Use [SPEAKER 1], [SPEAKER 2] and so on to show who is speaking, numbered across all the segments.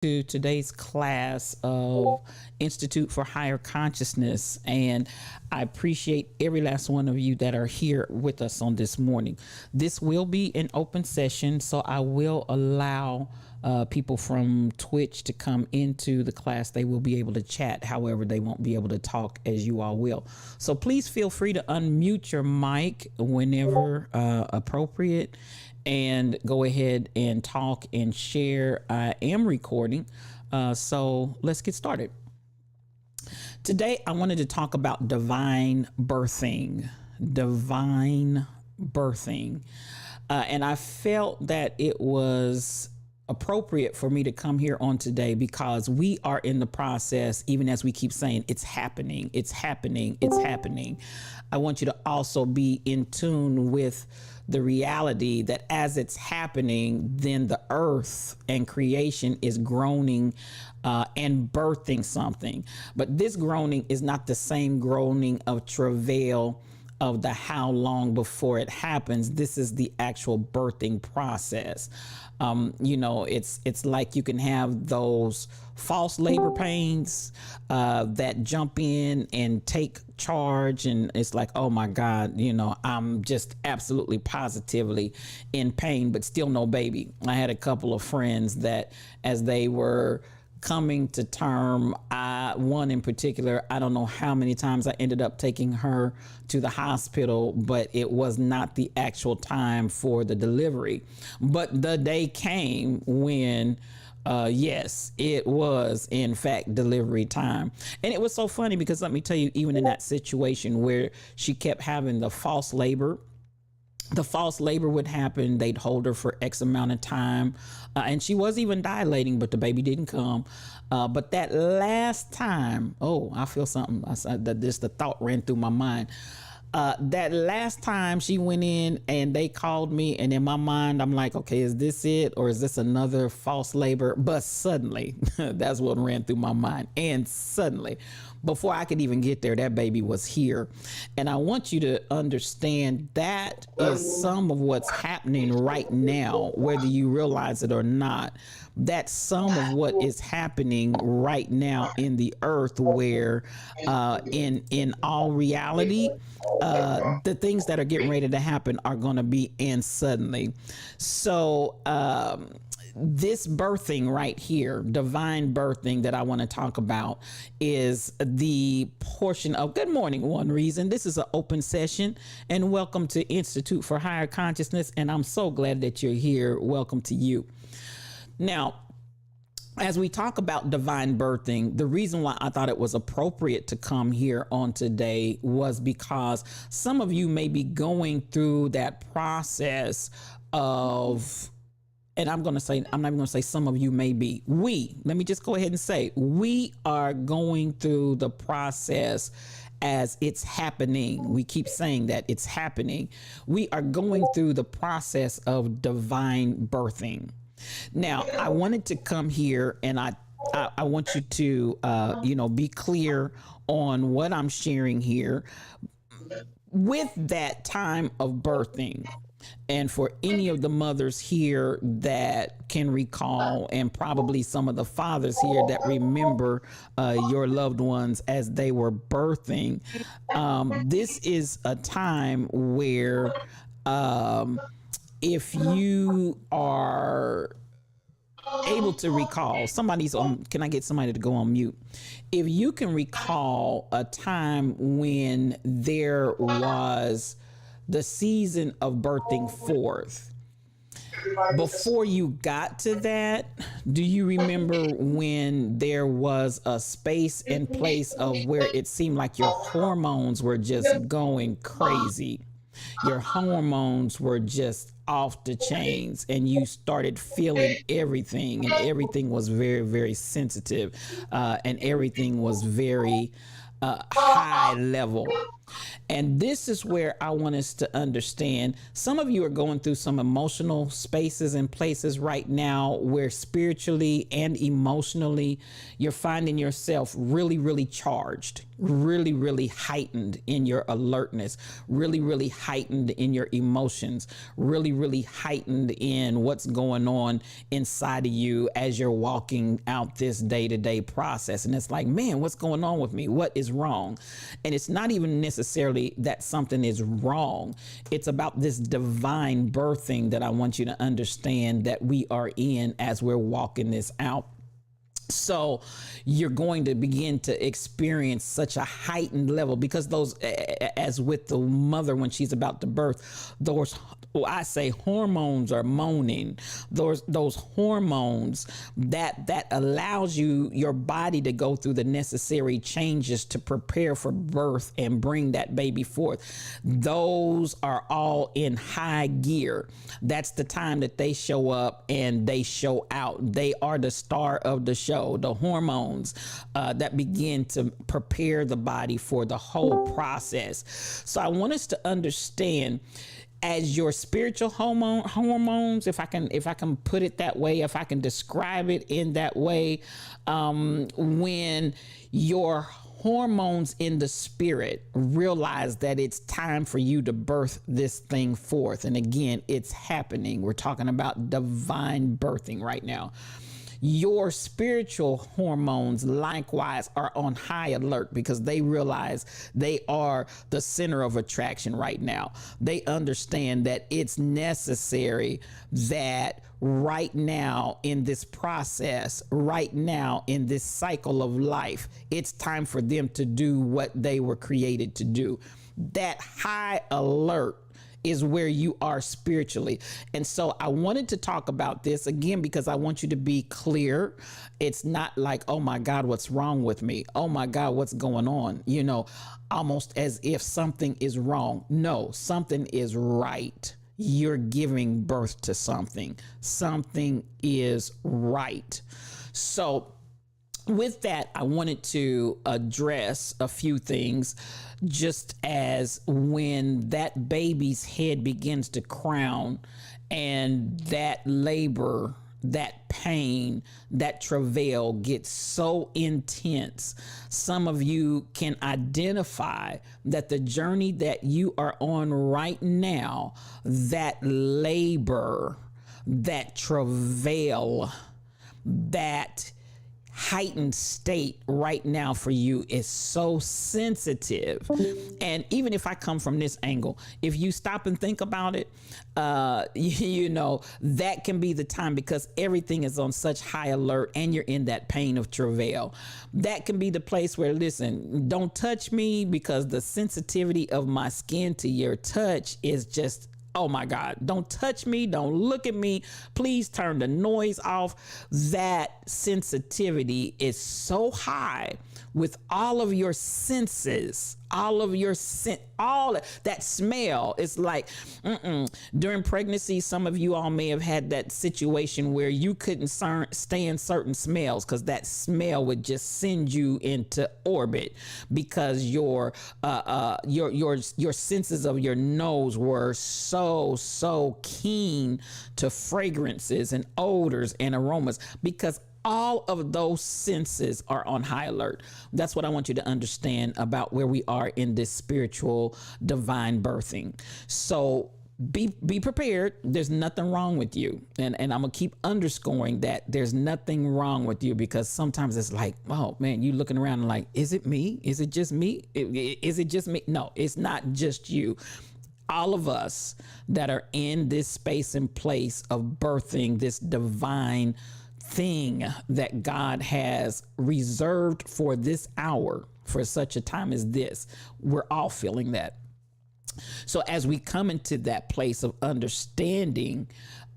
[SPEAKER 1] to today's class of Institute for Higher Consciousness. And I appreciate every last one of you that are here with us on this morning. This will be an open session, so I will allow people from Twitch to come into the class. They will be able to chat. However, they won't be able to talk as you all will. So please feel free to unmute your mic whenever appropriate, and go ahead and talk and share. I am recording, so let's get started. Today, I wanted to talk about divine birthing. Divine birthing. And I felt that it was appropriate for me to come here on today because we are in the process, even as we keep saying, it's happening, it's happening, it's happening. I want you to also be in tune with the reality that as it's happening, then the earth and creation is groaning and birthing something. But this groaning is not the same groaning of travail of the how long before it happens. This is the actual birthing process. It's like you can have those false labor pains that jump in and take charge, and it's like, oh my God, I'm just absolutely positively in pain, but still no baby. I had a couple of friends that as they were coming to term, one in particular, I don't know how many times I ended up taking her to the hospital, but it was not the actual time for the delivery. But the day came when yes, it was in fact delivery time. And it was so funny because let me tell you, even in that situation where she kept having the false labor would happen. They'd hold her for X amount of time. And she was even dilating, but the baby didn't come. But that last time, I feel something. The thought ran through my mind. That last time she went in and they called me, and in my mind, I'm like, okay, is this it? Or is this another false labor? But suddenly, that's what ran through my mind. And suddenly, before I could even get there, that baby was here. And I want you to understand that is some of what's happening right now, whether you realize it or not. That's some of what is happening right now in the earth, where in all reality, the things that are getting ready to happen are going to be in suddenly. So this birthing right here, divine birthing, that I want to talk about is the portion of Good Morning One Reason. This is an open session, and welcome to Institute for Higher Consciousness. And I'm so glad that you're here. Welcome to you. Now, as we talk about divine birthing, the reason why I thought it was appropriate to come here on today was because some of you may be going through that process of, and I'm not even going to say some of you may be. Let me just go ahead and say, we are going through the process as it's happening. We keep saying that it's happening. We are going through the process of divine birthing. Now, I wanted to come here and I want you to, be clear on what I'm sharing here with that time of birthing. And for any of the mothers here that can recall, and probably some of the fathers here that remember your loved ones as they were birthing, this is a time where if you are able to recall, somebody's on, can I get somebody to go on mute? If you can recall a time when there was the season of birthing forth, before you got to that, do you remember when there was a space and place of where it seemed like your hormones were just going crazy? Your hormones were just off the chains, and you started feeling everything, and everything was very, very sensitive, and everything was very high level. And this is where I want us to understand. Some of you are going through some emotional spaces and places right now where spiritually and emotionally you're finding yourself really, really charged, really, really heightened in your alertness, really, really heightened in your emotions, really, really heightened in what's going on inside of you as you're walking out this day-to-day process. And it's like, man, what's going on with me? What is wrong? And it's not even necessarily that something is wrong. It's about this divine birthing that I want you to understand that we are in as we're walking this out. So you're going to begin to experience such a heightened level because those, as with the mother when she's about to birth, those, I say hormones are moaning. Those hormones that allows your body to go through the necessary changes to prepare for birth and bring that baby forth. Those are all in high gear. That's the time that they show up and they show out. They are the star of the show. The hormones that begin to prepare the body for the whole process. So I want us to understand, as your spiritual hormones, if I can put it that way, if I can describe it in that way, when your hormones in the spirit realize that it's time for you to birth this thing forth. And again, it's happening. We're talking about divine birthing right now. Your spiritual hormones likewise are on high alert because they realize they are the center of attraction right now. They understand that it's necessary that right now in this process, right now in this cycle of life, it's time for them to do what they were created to do. That high alert is where you are spiritually. And so I wanted to talk about this again because I want you to be clear. It's not like, oh my God, what's wrong with me? Oh my God, what's going on? You know, almost as if something is wrong. No, something is right. You're giving birth to something. Something is right. So with that, I wanted to address a few things. Just as when that baby's head begins to crown and that labor, that pain, that travail gets so intense, some of you can identify that the journey that you are on right now, that labor, that travail, that heightened state right now for you is so sensitive. And even if I come from this angle, if you stop and think about it, you know, that can be the time because everything is on such high alert and you're in that pain of travail. That can be the place where, listen, don't touch me because the sensitivity of my skin to your touch is just, oh my God, don't touch me. Don't look at me. Please turn the noise off. That sensitivity is so high with all of your senses, all of your all that smell. It's like during pregnancy, some of you all may have had that situation where you couldn't stand certain smells because that smell would just send you into orbit because your senses of your nose were so keen to fragrances and odors and aromas because all of those senses are on high alert. That's what I want you to understand about where we are in this spiritual divine birthing. So be prepared. There's nothing wrong with you. And I'm going to keep underscoring that there's nothing wrong with you because sometimes it's like, oh man, you looking around and like, is it me? Is it just me? Is it just me? No, it's not just you. All of us that are in this space and place of birthing this divine thing that God has reserved for this hour, for such a time as this, we're all feeling that. So as we come into that place of understanding,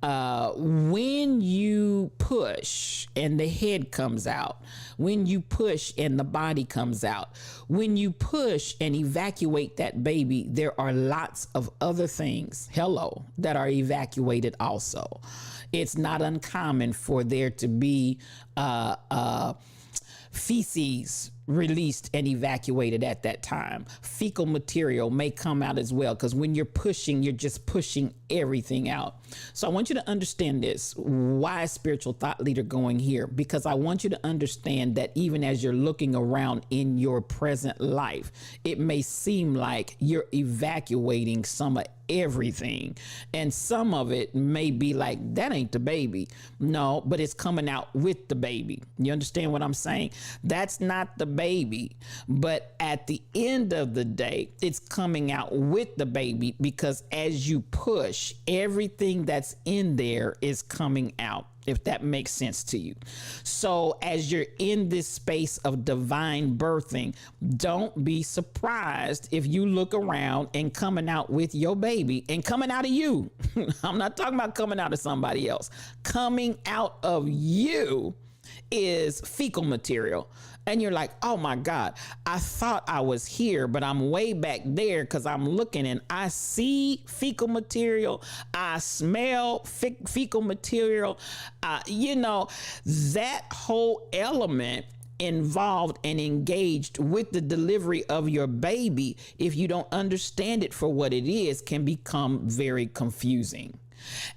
[SPEAKER 1] when you push and the head comes out, when you push and the body comes out, when you push and evacuate that baby, there are lots of other things, that are evacuated also. It's not uncommon for there to be feces released and evacuated at that time. Fecal material may come out as well, because when you're pushing, you're just pushing everything out. So I want you to understand this. Why spiritual thought leader going here? Because I want you to understand that even as you're looking around in your present life, it may seem like you're evacuating some of everything, and some of it may be like, that ain't the baby. No, but it's coming out with the baby. You understand what I'm saying? That's not the baby, but at the end of the day, it's coming out with the baby, because as you push, everything that's in there is coming out, if that makes sense to you. So as you're in this space of divine birthing, don't be surprised if you look around and coming out with your baby and coming out of you. I'm not talking about coming out of somebody else. Coming out of you is fecal material. And you're like, oh my God, I thought I was here, but I'm way back there, because I'm looking and I see fecal material. I smell fecal material. That whole element involved and engaged with the delivery of your baby, if you don't understand it for what it is, can become very confusing.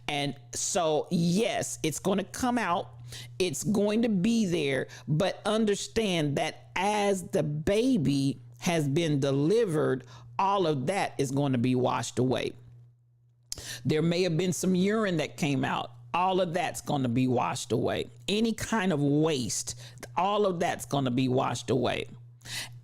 [SPEAKER 1] And so, yes, it's going to come out. It's going to be there, but understand that as the baby has been delivered, all of that is going to be washed away. There may have been some urine that came out. All of that's going to be washed away. Any kind of waste, all of that's going to be washed away.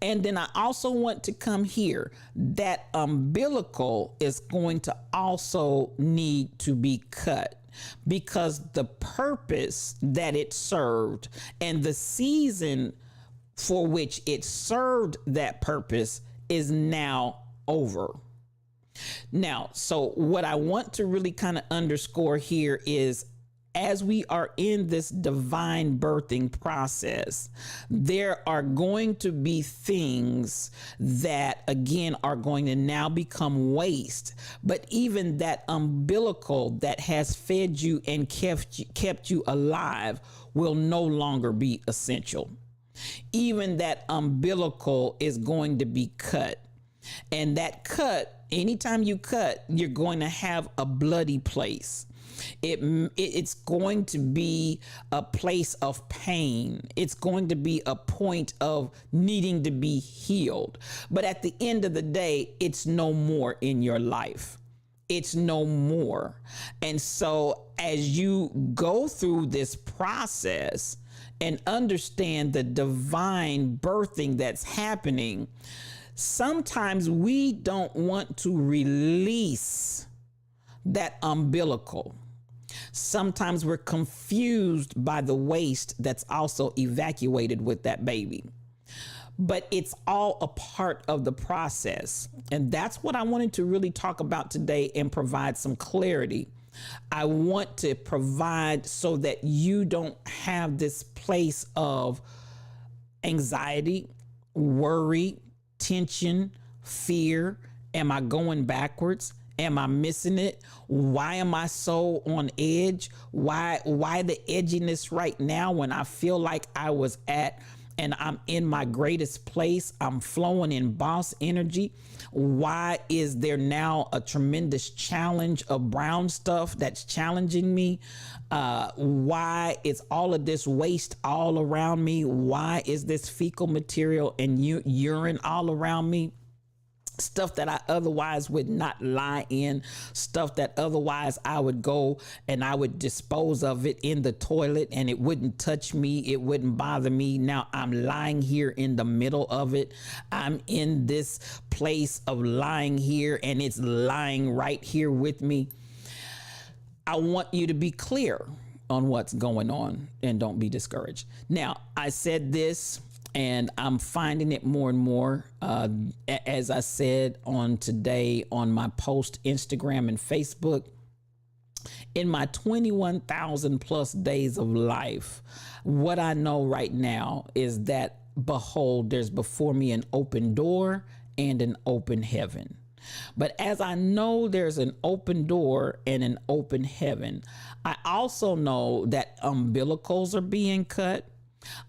[SPEAKER 1] And then I also want to come here, that umbilical is going to also need to be cut, because the purpose that it served and the season for which it served that purpose is now over. Now, so what I want to really kind of underscore here is, as we are in this divine birthing process, there are going to be things that, again, are going to now become waste. But even that umbilical that has fed you and kept you alive will no longer be essential. Even that umbilical is going to be cut. And that cut, anytime you cut, you're going to have a bloody place. It's going to be a place of pain. It's going to be a point of needing to be healed. But at the end of the day, it's no more in your life. It's no more. And so as you go through this process and understand the divine birthing that's happening, sometimes we don't want to release that umbilical. Sometimes we're confused by the waste that's also evacuated with that baby. But it's all a part of the process. And that's what I wanted to really talk about today and provide some clarity. I want to provide so that you don't have this place of anxiety, worry, tension, fear. Am I going backwards? Am I missing it? Why am I so on edge? Why the edginess right now when I feel like I was at and I'm in my greatest place? I'm flowing in boss energy. Why is there now a tremendous challenge of brown stuff that's challenging me? Why is all of this waste all around me? Why is this fecal material and urine all around me? Stuff that I otherwise would not lie in, stuff that otherwise I would go and I would dispose of it in the toilet and it wouldn't touch me, it wouldn't bother me. Now I'm lying here in the middle of it. I'm in this place of lying here and it's lying right here with me. I want you to be clear on what's going on and don't be discouraged. Now, I said this, and I'm finding it more and more. As I said on today on my post, Instagram and Facebook, in my 21,000 plus days of life, what I know right now is that, behold, there's before me an open door and an open heaven. But as I know there's an open door and an open heaven, I also know that umbilicals are being cut.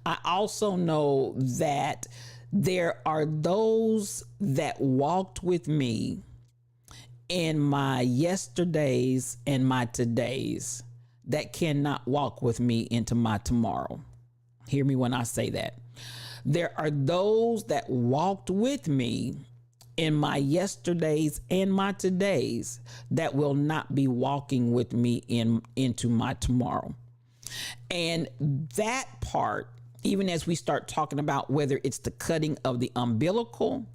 [SPEAKER 1] I also know that there are those that walked with me in my yesterdays and my todays that cannot walk with me into my tomorrow. Hear me when I say that. There are those that walked with me in my yesterdays and my todays that will not be walking with me into my tomorrow. And that part, even as we start talking about whether it's the cutting of the umbilical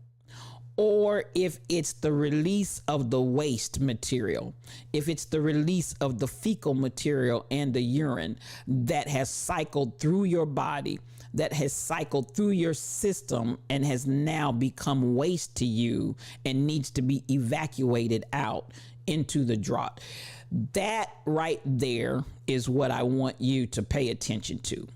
[SPEAKER 1] or if it's the release of the waste material, if it's the release of the fecal material and the urine that has cycled through your body, that has cycled through your system and has now become waste to you and needs to be evacuated out into the draught. That right there is what I want you to pay attention to.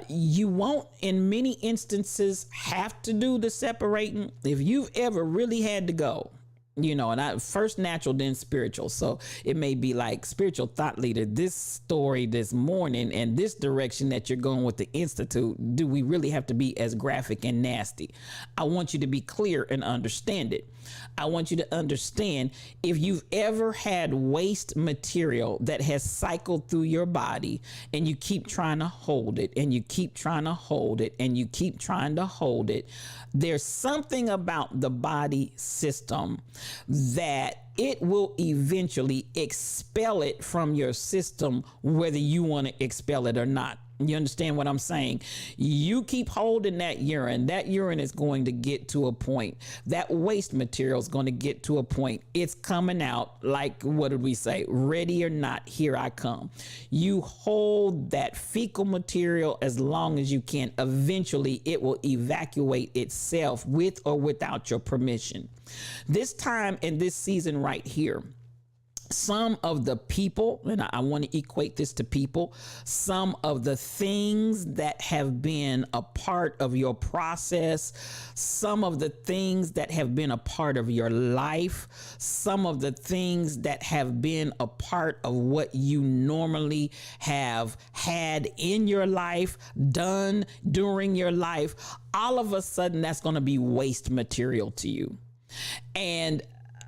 [SPEAKER 1] You won't, in many instances, have to do the separating. If you've ever really had to go, and I first natural, then spiritual. So it may be like spiritual thought leader, this story this morning and this direction that you're going with the Institute, do we really have to be as graphic and nasty? I want you to be clear and understand it. I want you to understand if you've ever had waste material that has cycled through your body and you keep trying to hold it and you keep trying to hold it and you keep trying to hold it, there's something about the body system that it will eventually expel it from your system, whether you want to expel it or not. You understand what I'm saying? You keep holding that urine is going to get to a point. That waste material is going to get to a point. It's coming out like, what did we say? Ready or not, here I come. You hold that fecal material as long as you can. Eventually, it will evacuate itself with or without your permission. This time in this season right here, some of the people, and I want to equate this to people, some of the things that have been a part of your process, some of the things that have been a part of your life, some of the things that have been a part of what you normally have had in your life, done during your life, all of a sudden that's going to be waste material to you. And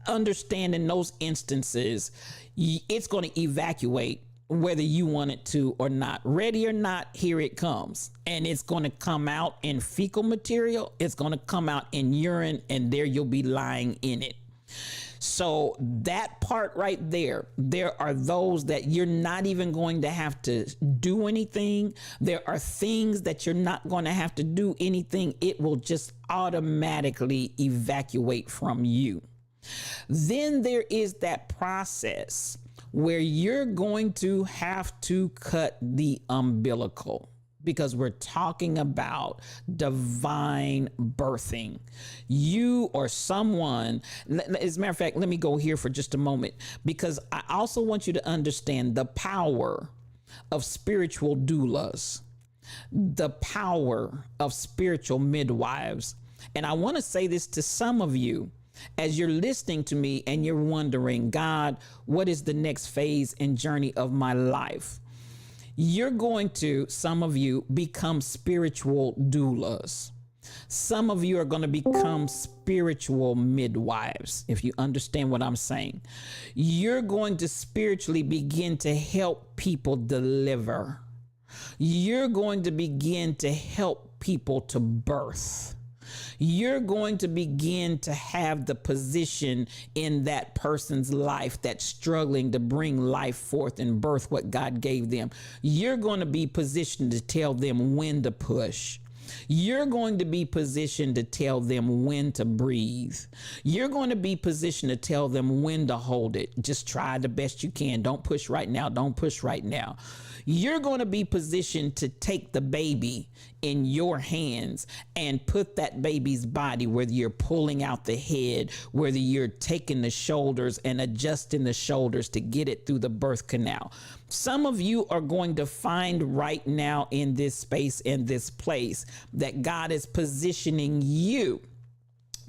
[SPEAKER 1] understand in those instances, it's going to evacuate whether you want it to or not. Ready or not, here it comes. And it's going to come out in fecal material. It's going to come out in urine, and there you'll be lying in it. So that part right there are those that you're not even going to have to do anything. There are things that you're not going to have to do anything. It will just automatically evacuate from you. Then there is that process where you're going to have to cut the umbilical, because we're talking about divine birthing. You or someone, as a matter of fact, let me go here for just a moment, because I also want you to understand the power of spiritual doulas, the power of spiritual midwives. And I want to say this to some of you as you're listening to me and you're wondering, God, what is the next phase and journey of my life? You're going to, some of you, become spiritual doulas. Some of you are going to become spiritual midwives, if you understand what I'm saying. You're going to spiritually begin to help people deliver. You're going to begin to help people to birth. You're going to begin to have the position in that person's life that's struggling to bring life forth and birth what God gave them. You're going to be positioned to tell them when to push. You're going to be positioned to tell them when to breathe. You're going to be positioned to tell them when to hold it. Just try the best you can. Don't push right now. Don't push right now. You're going to be positioned to take the baby in your hands and put that baby's body, whether you're pulling out the head, whether you're taking the shoulders and adjusting the shoulders to get it through the birth canal. Some of you are going to find right now in this space, in this place, that God is positioning you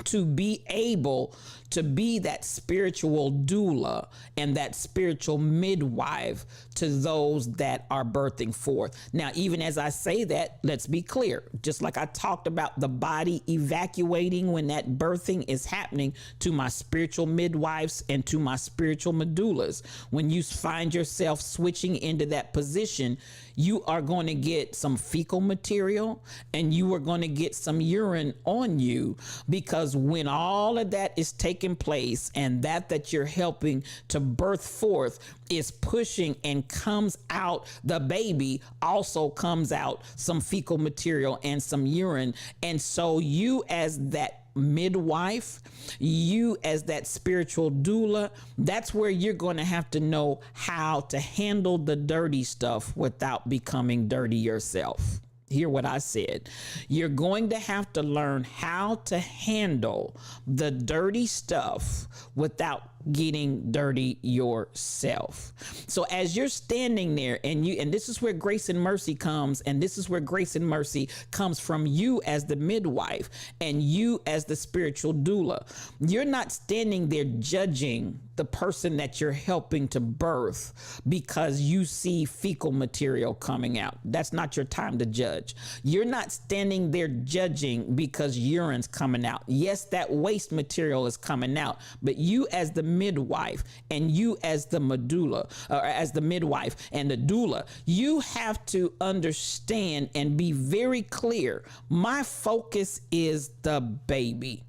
[SPEAKER 1] to be able to be that spiritual doula and that spiritual midwife to those that are birthing forth. Now, even as I say that, let's be clear, just like I talked about the body evacuating when that birthing is happening, to my spiritual midwives and to my spiritual medullas, when you find yourself switching into that position, you are going to get some fecal material and you are going to get some urine on you, because when all of that is taking place and that you're helping to birth forth is pushing and comes out, the baby also comes out some fecal material and some urine. And so you as that midwife, you as that spiritual doula, that's where you're going to have to know how to handle the dirty stuff without becoming dirty yourself. Hear what I said. You're going to have to learn how to handle the dirty stuff without getting dirty yourself. So as you're standing there and this is where grace and mercy comes, and this is where grace and mercy comes from you as the midwife and you as the spiritual doula. You're not standing there judging the person that you're helping to birth because you see fecal material coming out. That's not your time to judge. You're not standing there judging because urine's coming out. Yes, that waste material is coming out, but you as the midwife and you as the medulla, or as the midwife and the doula, you have to understand and be very clear. My focus is the baby.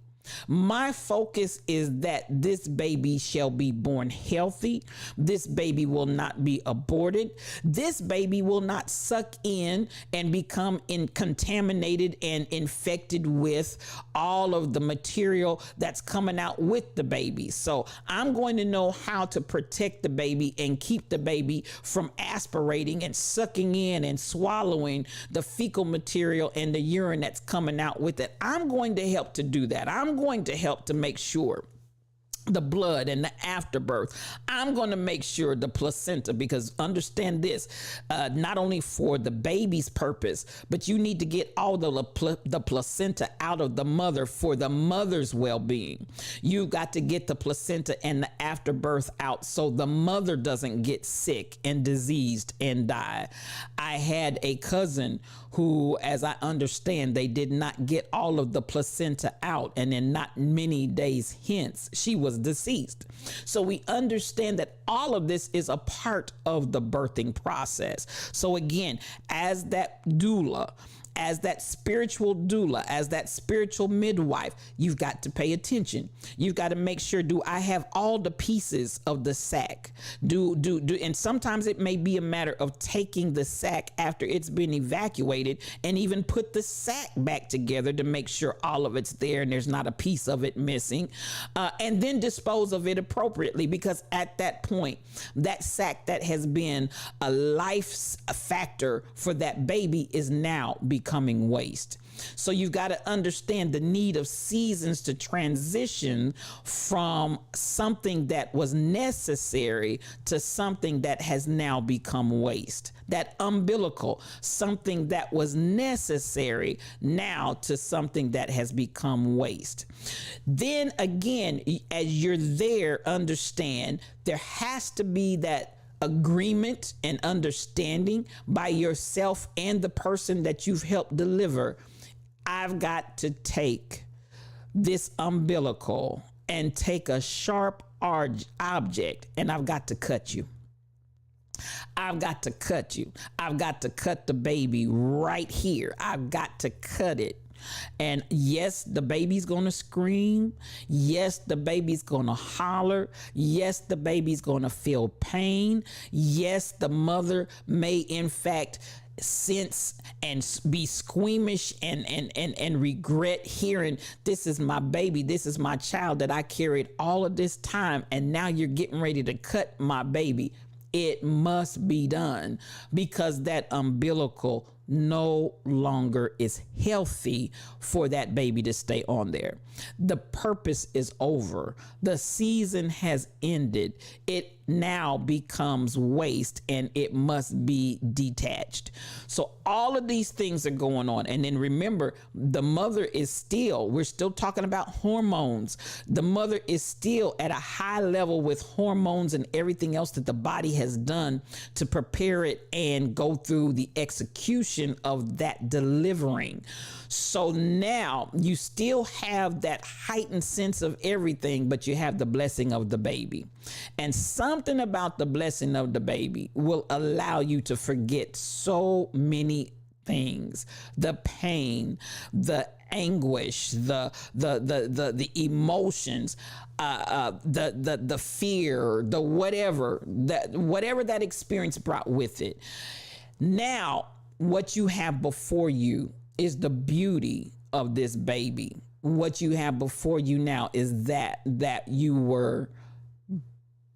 [SPEAKER 1] My focus is that this baby shall be born healthy. This baby will not be aborted. This baby will not suck in and become contaminated and infected with all of the material that's coming out with the baby. So I'm going to know how to protect the baby and keep the baby from aspirating and sucking in and swallowing the fecal material and the urine that's coming out with it. I'm going to help to do that. I'm going to help to make sure the blood and the afterbirth. I'm going to make sure the placenta, because understand this, not only for the baby's purpose, but you need to get all the placenta out of the mother for the mother's well-being. You got to get the placenta and the afterbirth out so the mother doesn't get sick and diseased and die. I had a cousin who, as I understand, they did not get all of the placenta out, and then not many days hence, she was deceased. So we understand that all of this is a part of the birthing process. So again, as that doula, as that spiritual doula, as that spiritual midwife, you've got to pay attention. You've got to make sure, do I have all the pieces of the sack? And sometimes it may be a matter of taking the sack after it's been evacuated and even put the sack back together to make sure all of it's there and there's not a piece of it missing, and then dispose of it appropriately, because at that point, that sack that has been a life factor for that baby is now becoming waste. So you've got to understand the need of seasons to transition from something that was necessary to something that has now become waste. That umbilical, something that was necessary now to something that has become waste. Then again, as you're there, understand there has to be that agreement and understanding by yourself and the person that you've helped deliver. I've got to take this umbilical and take a sharp object, and I've got to cut you. I've got to cut you. I've got to cut the baby right here. I've got to cut it. And yes, the baby's going to scream. Yes, the baby's going to holler. Yes, the baby's going to feel pain. Yes, the mother may in fact sense and be squeamish and regret hearing, this is my baby, this is my child that I carried all of this time, and now you're getting ready to cut my baby. It must be done, because that umbilical no longer is healthy for that baby to stay on there. The purpose is over. The season has ended. It now becomes waste and it must be detached. So all of these things are going on. And then remember, the mother is still, we're still talking about hormones. The mother is still at a high level with hormones and everything else that the body has done to prepare it and go through the execution of that delivering. So now you still have that heightened sense of everything, but you have the blessing of the baby. And something about the blessing of the baby will allow you to forget so many things: the pain, the anguish, the emotions, the fear, the whatever that experience brought with it. Now, what you have before you is the beauty of this baby. What you have before you now is that you were,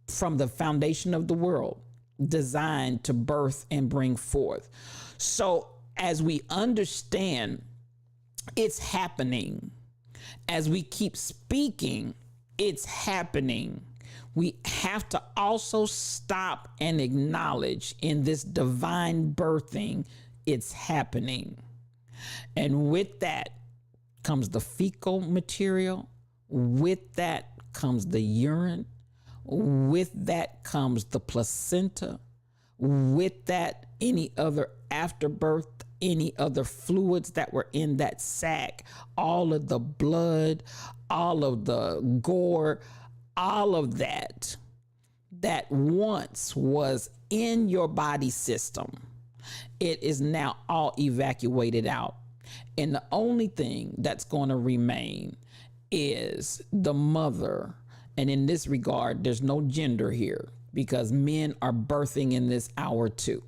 [SPEAKER 1] from the foundation of the world, designed to birth and bring forth. So as we understand it's happening, as we keep speaking, it's happening, we have to also stop and acknowledge in this divine birthing, it's happening. And with that comes the fecal material. With that comes the urine. With that comes the placenta. With that, any other afterbirth, any other fluids that were in that sac, all of the blood, all of the gore, all of that once was in your body system, it is now all evacuated out. And the only thing that's going to remain is the mother. And in this regard, there's no gender here because men are birthing in this hour too.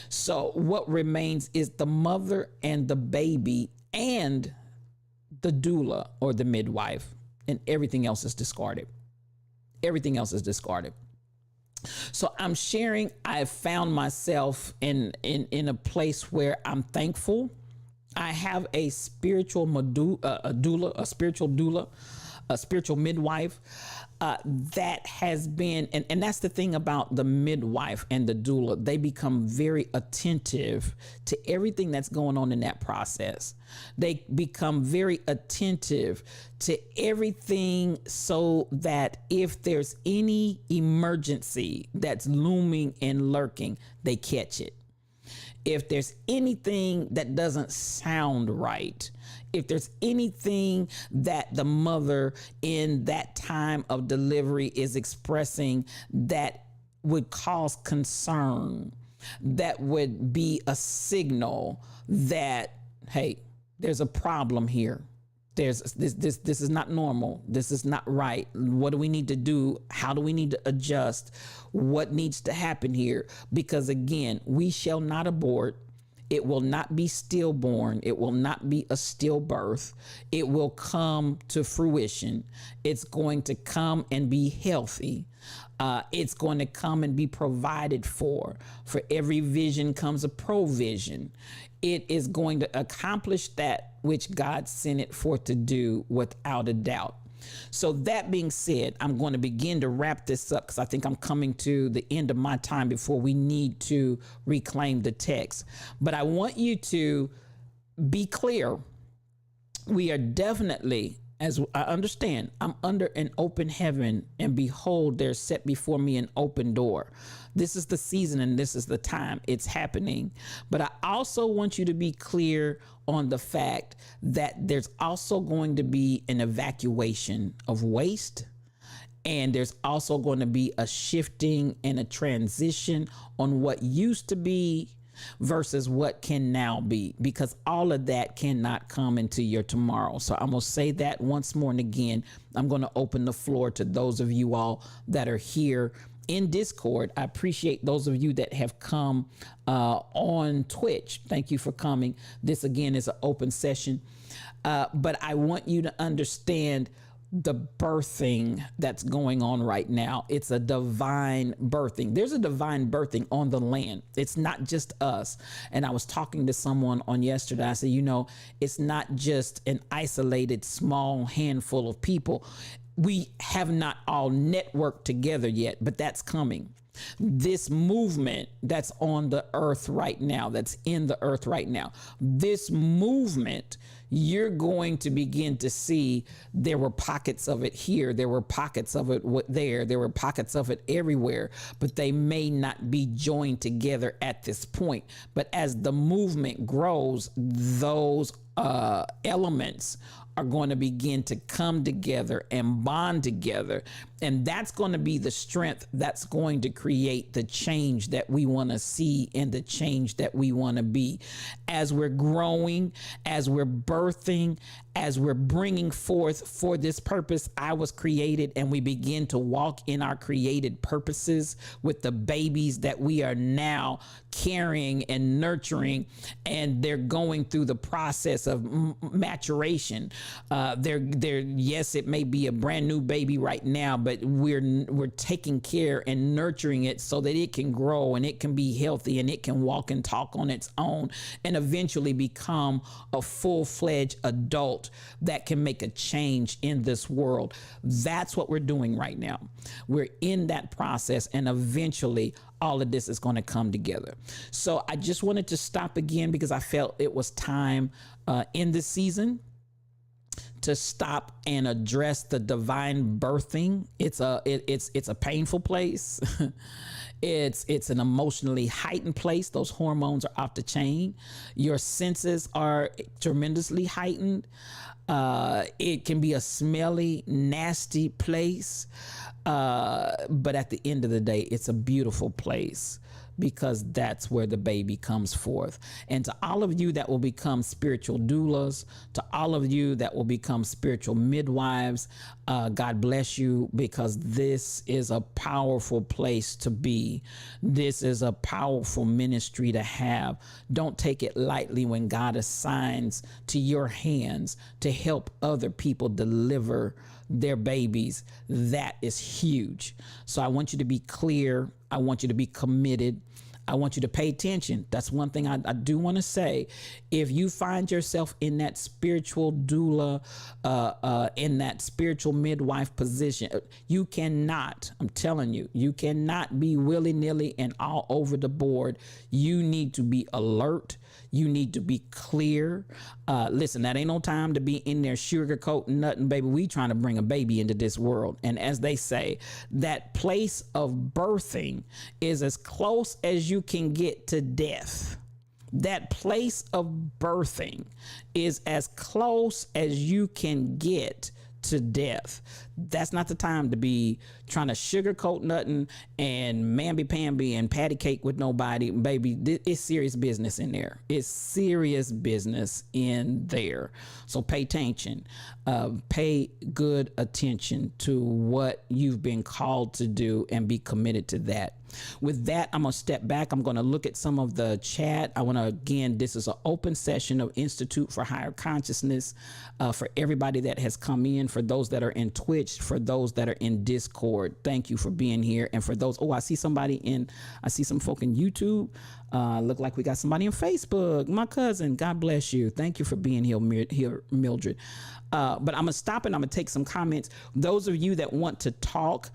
[SPEAKER 1] So what remains is the mother and the baby and the doula or the midwife, and everything else is discarded. Everything else is discarded. So I'm sharing, I've found myself in a place where I'm thankful. I have a spiritual doula, a spiritual midwife that has been, and that's the thing about the midwife and the doula. They become very attentive to everything that's going on in that process. They become very attentive to everything so that if there's any emergency that's looming and lurking, they catch it. If there's anything that doesn't sound right, if there's anything that the mother in that time of delivery is expressing that would cause concern, that would be a signal that, hey, there's a problem here. This is not normal. This is not right. What do we need to do? How do we need to adjust? What needs to happen here? Because again, we shall not abort. It will not be stillborn. It will not be a stillbirth. It will come to fruition. It's going to come and be healthy. It's going to come and be provided for. For every vision comes a provision. It is going to accomplish that which God sent it forth to do without a doubt. So that being said, I'm going to begin to wrap this up because I think I'm coming to the end of my time before we need to reclaim the text. But I want you to be clear. We are definitely, as I understand, I'm under an open heaven, and behold, there's set before me an open door. This is the season and this is the time. It's happening. But I also want you to be clear on the fact that there's also going to be an evacuation of waste. And there's also going to be a shifting and a transition on what used to be versus what can now be, because all of that cannot come into your tomorrow. So I'm going to say that once more. And again, I'm going to open the floor to those of you all that are here in Discord. I appreciate those of you that have come on Twitch. Thank you for coming. This again is an open session. But I want you to understand the birthing that's going on right now. It's a divine birthing. There's a divine birthing on the land. It's not just us. And I was talking to someone on yesterday. I said, it's not just an isolated small handful of people. We have not all networked together yet, but that's coming. This movement that's on the earth right now, that's in the earth right now, this movement, you're going to begin to see there were pockets of it here, there were pockets of it there were pockets of it everywhere, but they may not be joined together at this point. But as the movement grows, those elements are going to begin to come together and bond together. And that's going to be the strength that's going to create the change that we want to see and the change that we want to be. As we're growing, as we're birthing, as we're bringing forth for this purpose, I was created, and we begin to walk in our created purposes with the babies that we are now carrying and nurturing, and they're going through the process of maturation. Yes, it may be a brand new baby right now, but we're taking care and nurturing it so that it can grow and it can be healthy and it can walk and talk on its own and eventually become a full-fledged adult that can make a change in this world. That's what we're doing right now. We're in that process, and eventually all of this is going to come together. So I just wanted to stop again because I felt it was time in this season to stop and address the divine birthing. It's a painful place. It's an emotionally heightened place. Those hormones are off the chain. Your senses are tremendously heightened. It can be a smelly, nasty place. But at the end of the day, it's a beautiful place, because that's where the baby comes forth. And to all of you that will become spiritual doulas, to all of you that will become spiritual midwives, God bless you, because this is a powerful place to be. This is a powerful ministry to have. Don't take it lightly when God assigns to your hands to help other people deliver their babies. That is huge. So I want you to be clear. I want you to be committed. I want you to pay attention. That's one thing I do want to say. If you find yourself in that spiritual doula, in that spiritual midwife position, you cannot, I'm telling you, you cannot be willy-nilly and all over the board. You need to be alert. You need to be clear. Listen, that ain't no time to be in there sugarcoating nothing, baby. We trying to bring a baby into this world. And as they say, that place of birthing is as close as you can get to death. That place of birthing is as close as you can get to death. That's not the time to be trying to sugarcoat nothing and mamby-pamby and patty cake with nobody. Baby, it's serious business in there. It's serious business in there. So pay attention. Pay good attention to what you've been called to do and be committed to that. With that, I'm going to step back. I'm going to look at some of the chat. I want to, again, this is an open session of Institute for Higher Consciousness for everybody that has come in, for those that are in Twitch, for those that are in Discord. Thank you for being here. And for those, I see some folk in YouTube. Look like we got somebody on Facebook. My cousin, God bless you. Thank you for being here, Mildred. But I'm going to stop and I'm going to take some comments. Those of you that want to talk,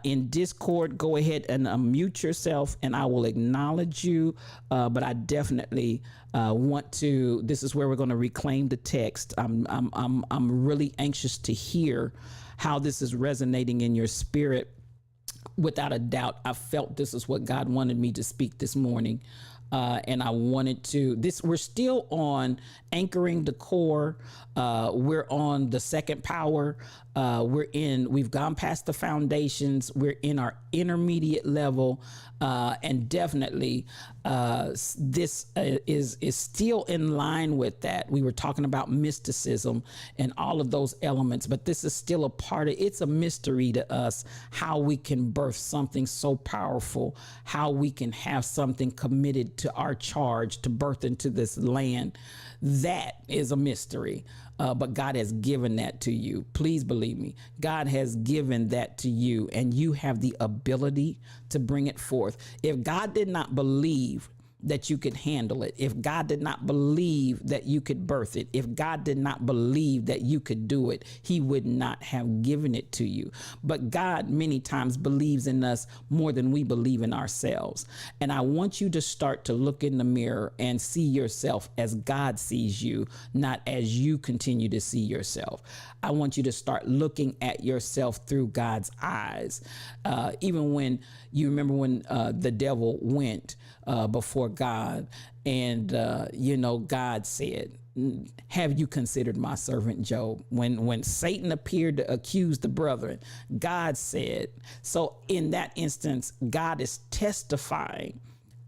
[SPEAKER 1] in Discord, go ahead and unmute yourself and I will acknowledge you. But I definitely want to, this is where we're going to reclaim the text. I'm really anxious to hear how this is resonating in your spirit. Without a doubt, I felt this is what God wanted me to speak this morning. And I wanted to, we're still on anchoring the core. We're on the second power. We've gone past the foundations. We're in our intermediate level. And definitely, this is still in line with that. We were talking about mysticism and all of those elements, but this is still a part of, it's a mystery to us how we can birth something so powerful, how we can have something committed to our charge to birth into this land. That is a mystery. But God has given that to you. Please believe believe me. God has given that to you, and you have the ability to bring it forth. If God did not believe that you could handle it, if God did not believe that you could birth it, if God did not believe that you could do it, he would not have given it to you. But God many times believes in us more than we believe in ourselves. And I want you to start to look in the mirror and see yourself as God sees you, not as you continue to see yourself. I want you to start looking at yourself through God's eyes. Even when you remember when the devil went before God, and God said, have you considered my servant Job? When Satan appeared to accuse the brethren, God said, so in that instance, God is testifying.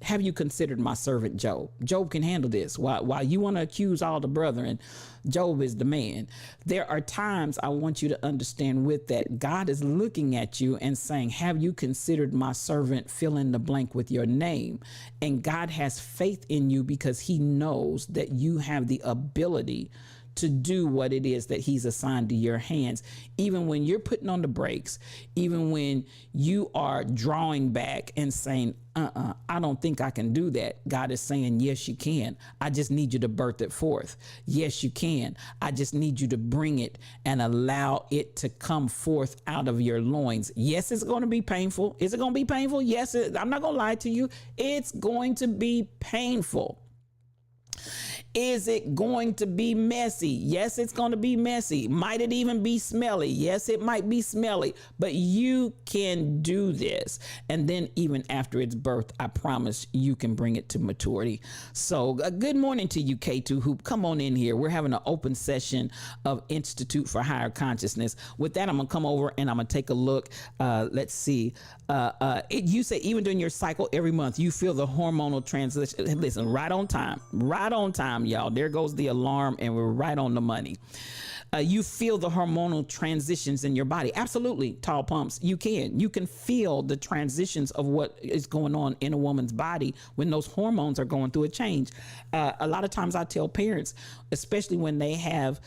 [SPEAKER 1] Have you considered my servant Job? Job can handle this. While you want to accuse all the brethren, Job is the man. There are times I want you to understand with that, God is looking at you and saying, have you considered my servant, fill in the blank with your name? And God has faith in you because he knows that you have the ability to do what it is that he's assigned to your hands. Even when you're putting on the brakes, even when you are drawing back and saying, I don't think I can do that. God is saying, yes, you can. I just need you to birth it forth. Yes, you can. I just need you to bring it and allow it to come forth out of your loins. Yes, it's going to be painful. Is it going to be painful? Yes, I'm not going to lie to you. It's going to be painful. Is it going to be messy? Yes, it's going to be messy. Might it even be smelly? Yes, it might be smelly, but you can do this. And then even after its birth, I promise you can bring it to maturity. So good morning to you, K2 Hoop. Come on in here. We're having an open session of Institute for Higher Consciousness. With that, I'm going to come over and I'm going to take a look. Let's see. You say even during your cycle every month, you feel the hormonal transition. Listen, right on time, y'all. There goes the alarm, and we're right on the money. You feel the hormonal transitions in your body. Absolutely, Tall Pumps. You can feel the transitions of what is going on in a woman's body when those hormones are going through a change. A lot of times I tell parents, especially when they have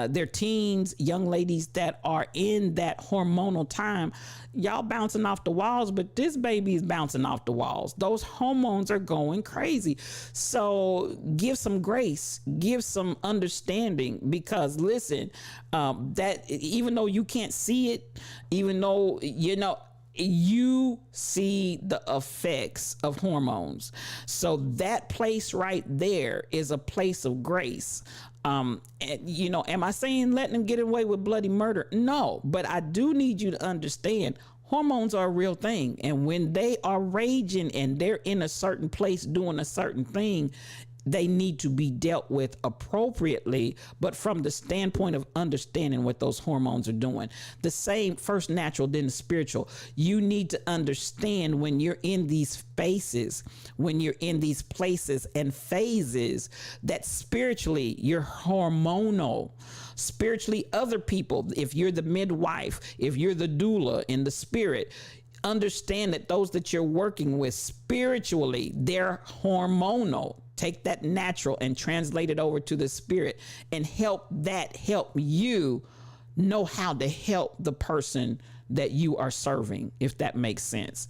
[SPEAKER 1] their teens, young ladies that are in that hormonal time, y'all bouncing off the walls, but this baby is bouncing off the walls. Those hormones are going crazy. So give some grace, give some understanding, because listen, that even though you can't see it, even though, you see the effects of hormones. So that place right there is a place of grace. Am I saying letting them get away with bloody murder? No, but I do need you to understand hormones are a real thing. And when they are raging and they're in a certain place doing a certain thing, they need to be dealt with appropriately, but from the standpoint of understanding what those hormones are doing. The same, first natural, then spiritual. You need to understand when you're in these spaces, when you're in these places and phases, that spiritually you're hormonal. Spiritually, other people, if you're the midwife, if you're the doula in the spirit, understand that those that you're working with spiritually, they're hormonal. Take that natural and translate it over to the spirit and help you know how to help the person that you are serving, if that makes sense.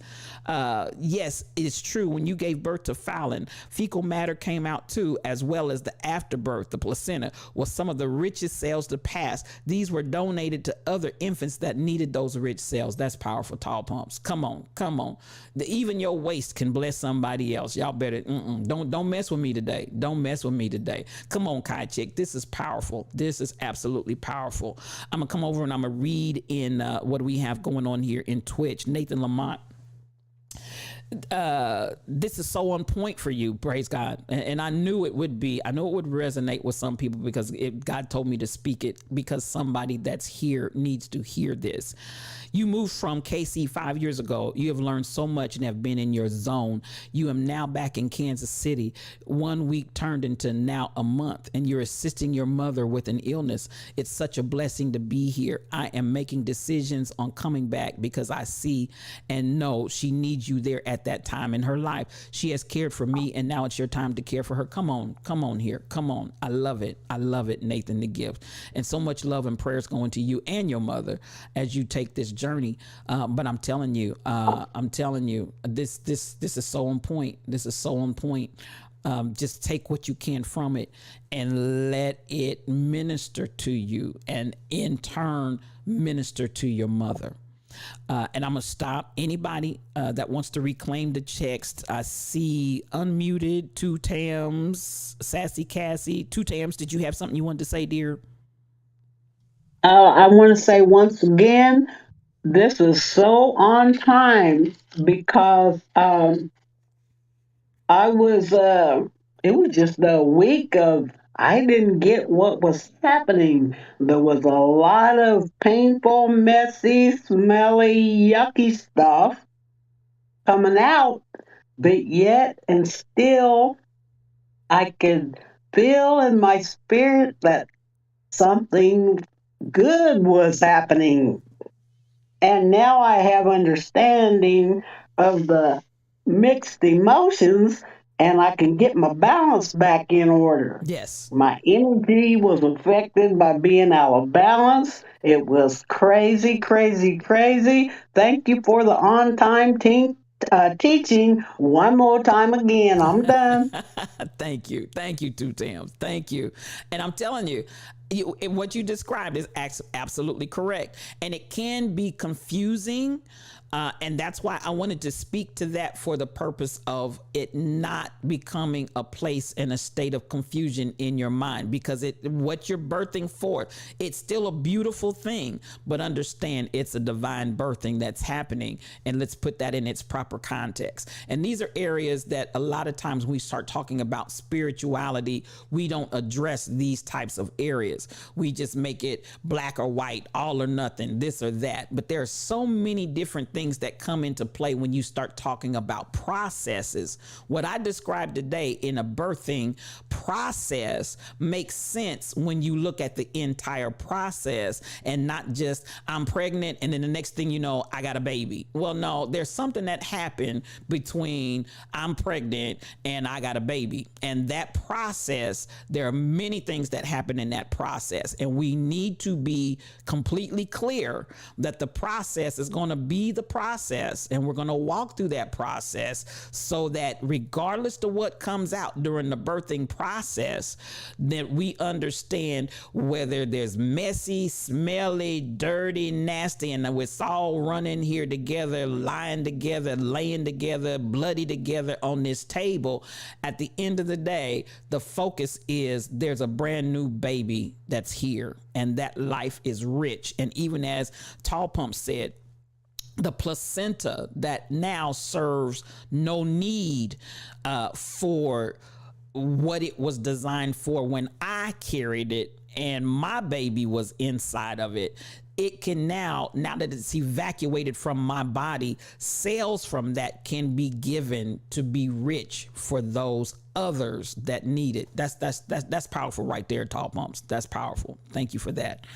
[SPEAKER 1] Yes, it's true. When you gave birth to Fallon, fecal matter came out too, as well as the afterbirth. The placenta was some of the richest cells to pass. These were donated to other infants that needed those rich cells. That's powerful, Tall Pumps. Come on. Even your waste can bless somebody else. Y'all better, don't mess with me today. Don't mess with me today. Come on, Kai Chick. This is powerful. This is absolutely powerful. I'm going to come over and I'm going to read in what we have going on here in Twitch. Nathan Lamont, this is so on point for you, praise God. And I knew it would be. I know it would resonate with some people because God told me to speak it, because somebody that's here needs to hear this. You moved from KC 5 years ago. You have learned so much and have been in your zone. You are now back in Kansas City. 1 week turned into now a month, and you're assisting your mother with an illness. It's such a blessing to be here. I am making decisions on coming back because I see and know she needs you there at at that time in her life. She has cared for me, and now it's your time to care for her. Come on here. Come on. I love it. I love it, Nathan the Gift. And so much love and prayers going to you and your mother as you take this journey. But I'm telling you, this is so on point. This is so on point. Just take what you can from it and let it minister to you, and in turn minister to your mother. And I'm gonna stop. Anybody that wants to reclaim the text, I see unmuted Two Tams, Sassy Cassie. Two Tams, did you have something you wanted to say, dear?
[SPEAKER 2] I want to say once again, this is so on time because I was, it was just a week of, I didn't get what was happening. There was a lot of painful, messy, smelly, yucky stuff coming out, but yet and still I could feel in my spirit that something good was happening. And now I have understanding of the mixed emotions, and I can get my balance back in order.
[SPEAKER 1] Yes.
[SPEAKER 2] My energy was affected by being out of balance. It was crazy, crazy, crazy. Thank you for the on time teaching one more time again. I'm done.
[SPEAKER 1] Thank you, Two Tams. Thank you. And I'm telling you, what you described is absolutely correct, and it can be confusing. And that's why I wanted to speak to that, for the purpose of it not becoming a place and a state of confusion in your mind, because what you're birthing forth, it's still a beautiful thing, but understand it's a divine birthing that's happening, and let's put that in its proper context. And these are areas that a lot of times when we start talking about spirituality, we don't address these types of areas. We just make it black or white, all or nothing, this or that. But there are so many different things that come into play when you start talking about processes. What I described today in a birthing process makes sense when you look at the entire process, and not just I'm pregnant and then the next thing you know, I got a baby. Well, no, there's something that happened between I'm pregnant and I got a baby. And that process, there are many things that happen in that process. And we need to be completely clear that the process is going to be the process, and we're going to walk through that process, so that regardless of what comes out during the birthing process, that we understand whether there's messy, smelly, dirty, nasty, and it's all running here together, lying together, laying together, bloody together on this table. At the end of the day, the focus is there's a brand new baby that's here, and that life is rich. And even as Tall Pump said, the placenta that now serves no need for what it was designed for when I carried it and my baby was inside of it. It can now that it's evacuated from my body, cells from that can be given to be rich for those others that need it. That's powerful right there, Tall Pumps. That's powerful. Thank you for that.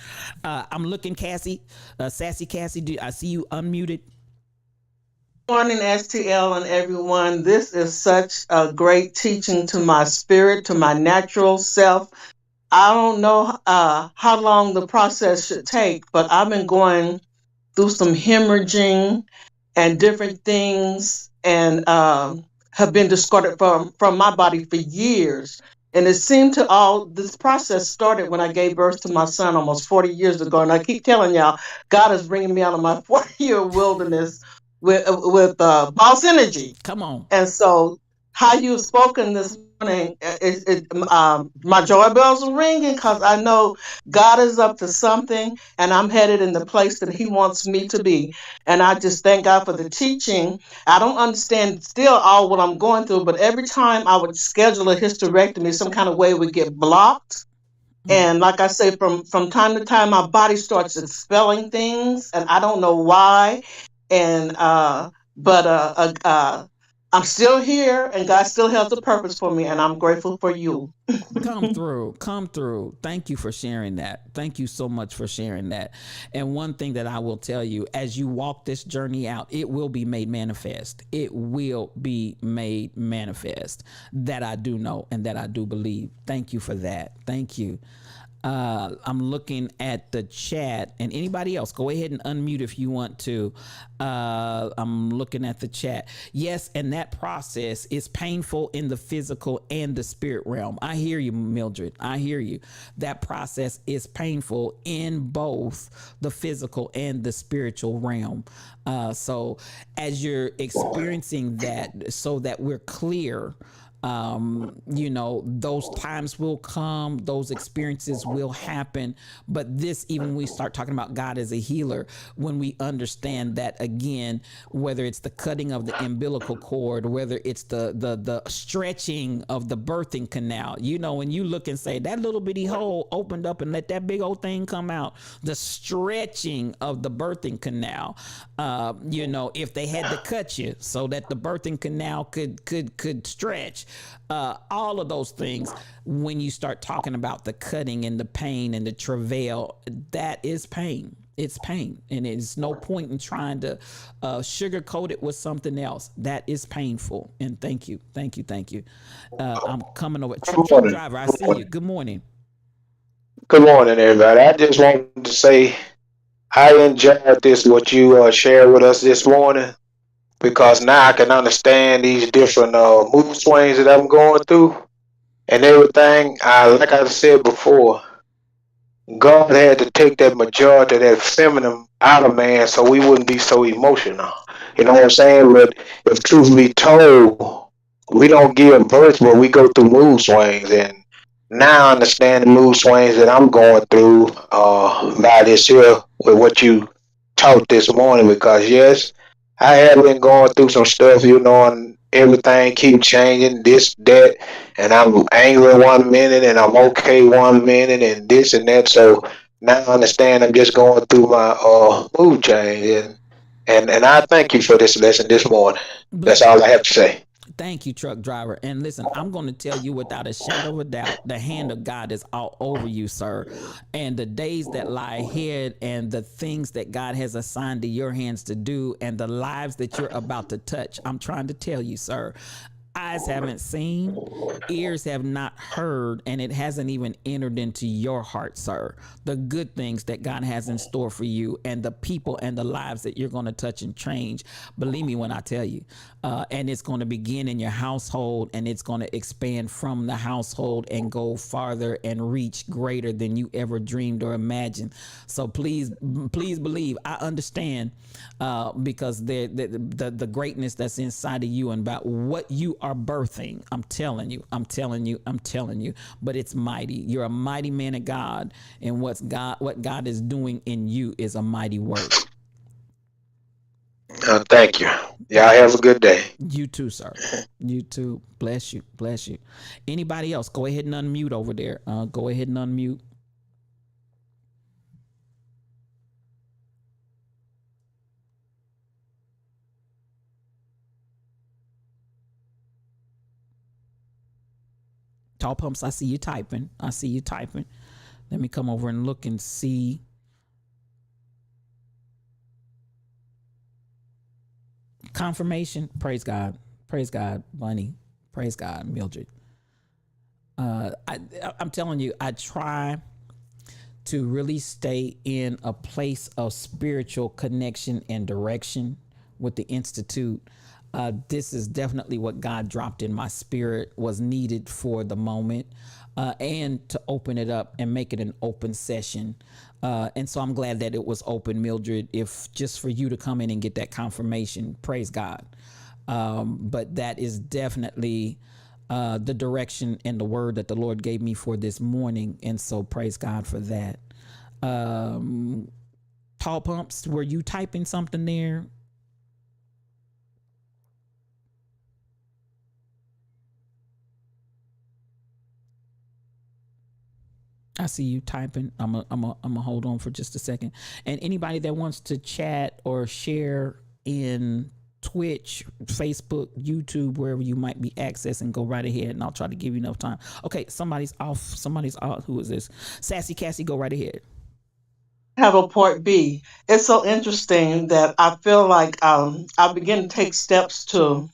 [SPEAKER 1] I'm looking, Cassie, Sassy Cassie. I see you unmuted.
[SPEAKER 3] Morning, STL and everyone. This is such a great teaching to my spirit, to my natural self. I don't know how long the process should take, but I've been going through some hemorrhaging and different things, and have been discarded from my body for years. And it seemed to all this process started when I gave birth to my son almost 40 years ago. And I keep telling y'all, God is bringing me out of my 40-year wilderness with boss energy.
[SPEAKER 1] Come on.
[SPEAKER 3] And so, how you've spoken this morning, my joy bells are ringing, because I know God is up to something, and I'm headed in the place that He wants me to be. And I just thank God for the teaching. I don't understand still all what I'm going through, but every time I would schedule a hysterectomy, some kind of way would get blocked. And like I say, from time to time, my body starts expelling things, and I don't know why. And but I'm still here, and God still has a purpose for me, and I'm grateful for you.
[SPEAKER 1] Come through. Thank you for sharing that. Thank you so much for sharing that. And one thing that I will tell you, as you walk this journey out, it will be made manifest. It will be made manifest. That I do know and that I do believe. Thank you for that. Thank you. I'm looking at the chat, and anybody else, go ahead and unmute if you want to. I'm looking at the chat. Yes, and that process is painful in the physical and the spirit realm. I hear you, Mildred. I hear you. That process is painful in both the physical and the spiritual realm. So as you're experiencing that, so that we're clear, those times will come, those experiences will happen. But this, even when we start talking about God as a healer, when we understand that, again, whether it's the cutting of the umbilical cord, whether it's the stretching of the birthing canal, when you look and say that little bitty hole opened up and let that big old thing come out, the stretching of the birthing canal, if they had to cut you so that the birthing canal could stretch, all of those things, when you start talking about the cutting and the pain and the travail, that is pain. It's pain, and it's no point in trying to sugarcoat it with something else. That is painful. And thank you. I'm coming over. Truck
[SPEAKER 4] Morning.
[SPEAKER 1] driver, I see you. Good morning.
[SPEAKER 4] Good morning, everybody. I just wanted to say I enjoyed this, what you shared with us this morning, because now I can understand these different mood swings that I'm going through and everything. Like I said before, God had to take that majority of that feminine out of man so we wouldn't be so emotional. You know what I'm saying? But if truth be told, we don't give birth, but we go through mood swings. And now I understand the mood swings that I'm going through by this here with what you taught this morning. Because yes, I have been going through some stuff, and everything keep changing, this, that, and I'm angry one minute and I'm okay one minute and this and that. So now I understand I'm just going through my mood change, and I thank you for this lesson this morning. That's all I have to say.
[SPEAKER 1] Thank you, truck driver. And listen, I'm going to tell you without a shadow of a doubt, the hand of God is all over you, sir. And the days that lie ahead and the things that God has assigned to your hands to do and the lives that you're about to touch, I'm trying to tell you, sir. Eyes haven't seen, ears have not heard, and it hasn't even entered into your heart, sir. The good things that God has in store for you and the people and the lives that you're going to touch and change. Believe me when I tell you. And it's going to begin in your household, and it's going to expand from the household and go farther and reach greater than you ever dreamed or imagined. So please believe. I understand because the greatness that's inside of you and about what you are birthing. I'm telling you. But it's mighty. You're a mighty man of God, and what God is doing in you is a mighty work.
[SPEAKER 4] Thank you. Y'all have a good day.
[SPEAKER 1] You too, sir. You too. Bless you. Anybody else? Go ahead and unmute over there. Go ahead and unmute. Tall Pumps, I see you typing. Let me come over and look and see. Confirmation. Praise God, Bunny. Praise God, Mildred. I'm telling you, I try to really stay in a place of spiritual connection and direction with the Institute. This is definitely what God dropped in my spirit, was needed for the moment, and to open it up and make it an open session. And so I'm glad that it was open, Mildred, if just for you to come in and get that confirmation. Praise God. But that is definitely the direction and the word that the Lord gave me for this morning. And so praise God for that. Tall Pumps, were you typing something there? I see you typing. I'm a hold on for just a second. And anybody that wants to chat or share in Twitch, Facebook, YouTube, wherever you might be accessing, go right ahead and I'll try to give you enough time. Okay, somebody's off. Somebody's out. Who is this? Sassy Cassie, go right ahead.
[SPEAKER 3] Have a part B. It's so interesting that I feel like I begin to take steps to,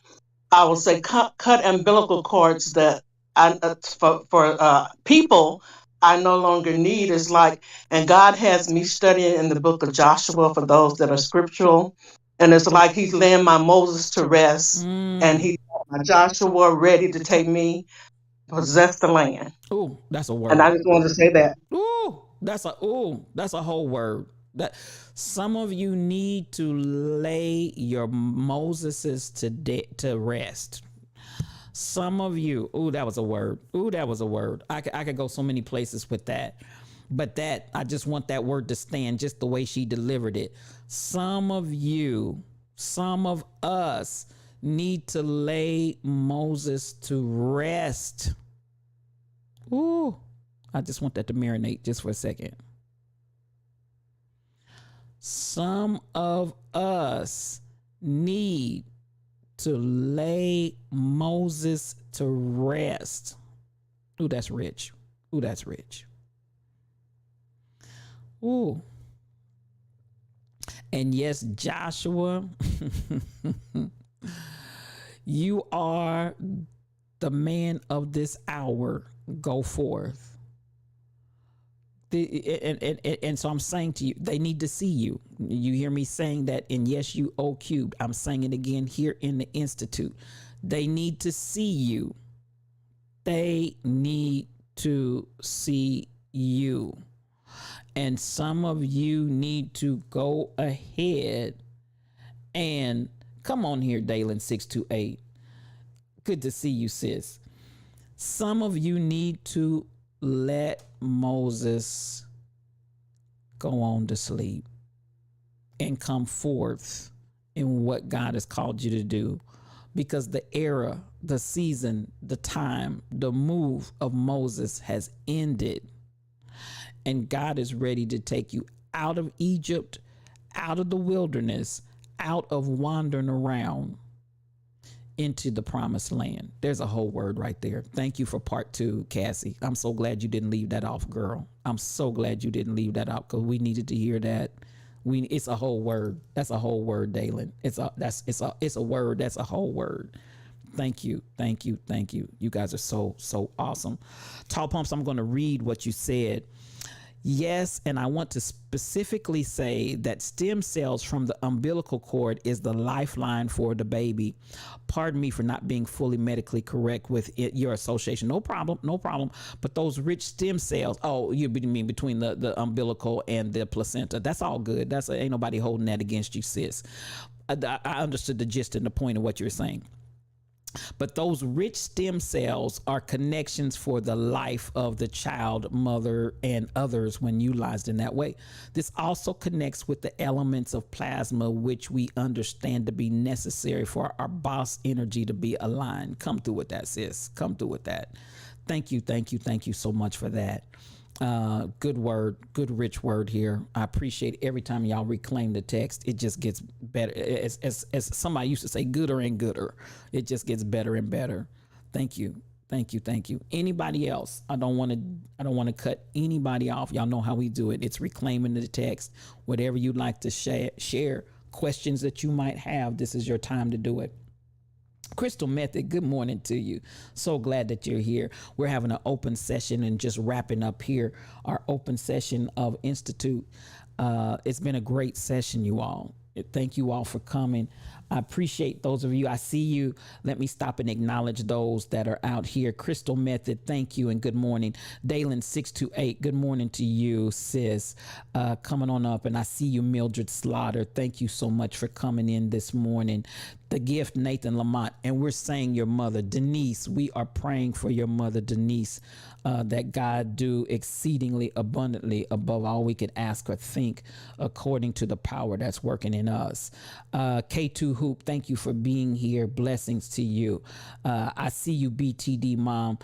[SPEAKER 3] I would say, cut umbilical cords that for people I no longer need. Is like, and God has me studying in the book of Joshua for those that are scriptural, and it's like He's laying my Moses to rest, and He's my Joshua ready to take me possess the land.
[SPEAKER 1] Ooh, that's a word.
[SPEAKER 3] And I just wanted to say that.
[SPEAKER 1] That's a whole word. That some of you need to lay your Moseses to rest. Some of you, that was a word. That was a word. I could go so many places with that. But that, I just want that word to stand just the way she delivered it. Some of you, some of us need to lay Moses to rest. I just want that to marinate just for a second. Some of us need to lay Moses to rest. That's rich. That's rich. And yes, Joshua, you are the man of this hour. Go forth. And so I'm saying to you, they need to see you. You hear me saying that in Yes You O Cubed. I'm saying it again here in the Institute. They need to see you. They need to see you. And some of you need to go ahead and come on here, Dalen 628. Good to see you, sis. Some of you need to let Moses go on to sleep and come forth in what God has called you to do, because the era, the season, the time, the move of Moses has ended, and God is ready to take you out of Egypt, out of the wilderness, out of wandering around into the promised land. There's a whole word right there. Thank you for part 2, Cassie. I'm so glad you didn't leave that off, girl. I'm so glad you didn't leave that out, because we needed to hear that. It's a whole word. That's a whole word, Dalen. It's a word. That's a whole word. Thank you. You guys are so awesome. Tall Pumps, I'm going to read what you said. Yes, and I want to specifically say that stem cells from the umbilical cord is the lifeline for the baby. Pardon me for not being fully medically correct with your association. No problem. But those rich stem cells, you mean between the umbilical and the placenta. That's all good. Ain't nobody holding that against you, sis. I understood the gist and the point of what you're saying. But those rich stem cells are connections for the life of the child, mother, and others when utilized in that way. This also connects with the elements of plasma, which we understand to be necessary for our boss energy to be aligned. Come through with that, sis. Come through with that. Thank you so much for that. Good word, good rich word here. I appreciate every time y'all reclaim the text. It just gets better. As somebody used to say, gooder and gooder. It just gets better and better. Thank you. Anybody else? I don't want to cut anybody off. Y'all know how we do it. It's reclaiming the text. Whatever you'd like to share, questions that you might have, this is your time to do it. Crystal Method, good morning to you. So glad that you're here. We're having an open session and just wrapping up here our open session of Institute. It's been a great session, you all. Thank you all for coming. I appreciate those of you. I see you. Let me stop and acknowledge those that are out here. Crystal Method, thank you and good morning. Dalen 628, good morning to you, sis. Coming on up, and I see you, Mildred Slaughter. Thank you so much for coming in this morning. The Gift, Nathan Lamont, and we're saying your mother, Denise. We are praying for your mother, Denise, that God do exceedingly abundantly above all we could ask or think, according to the power that's working in us. K2 Hoop. Thank you for being here. Blessings to you. I see you, BTD Mom.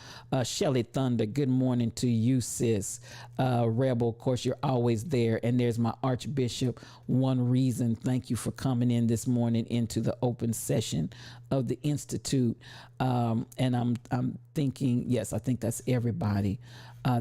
[SPEAKER 1] Shelly Thunder, good morning to you, sis. Rebel, of course, you're always there. And there's my Archbishop, One Reason. Thank you for coming in this morning into the open session of the Institute. And I'm thinking, yes, I think that's everybody